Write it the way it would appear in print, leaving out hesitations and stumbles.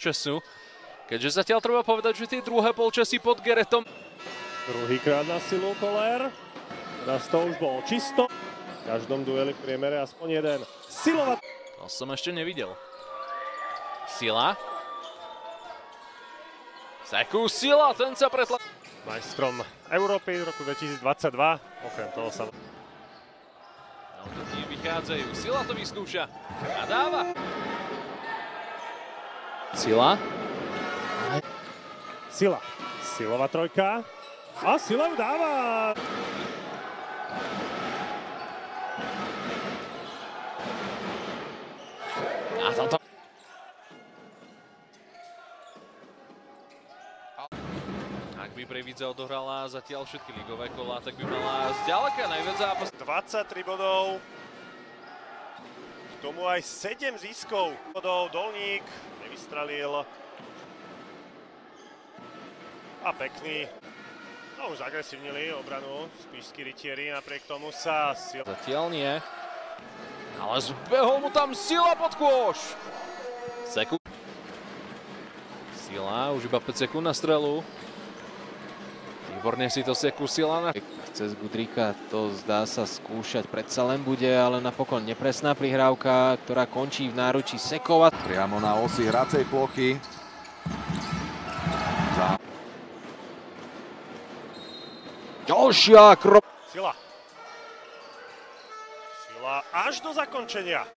času. Keďže zatiaľ treba povedať, že tie druhé polčasy pod Geretom. Druhýkrát na silu Koller. Teraz to už bolo čisto. V každom dueli v priemere aspoň jeden. Silová. To som ešte nevidel. Sila. Seku Sila, ten sa pretla... Majstrom Európy v roku 2022. Okrem toho sa... Tí vychádzajú. Sila to vyskúša. A dáva. Sila. Sila. Silová trojka. A Sila ju dáva. A toto... Ak by Prievidza odohrala zatiaľ všetky ligové kolá, tak by mala zďaleka najviac zápas. 23 bodov. K tomu aj 7 ziskov. Bodov Dolník nevystrelil. A pekný. No už agresívnili obranu Spišskí rytieri, napriek tomu sa Sila... Zatiaľ nie. Ale zbehol mu tam Sila pod kôš. Seku. Sila, už iba 5 sekúnd na strelu. Výborne si to Seku Sila. Cez Gudríka to zdá sa skúšať, predsa len bude, ale napokon nepresná prihrávka, ktorá končí v náručí Sekova. Priamo na osi hracej plochy. Ďalšia Sila. Sila až do zakončenia.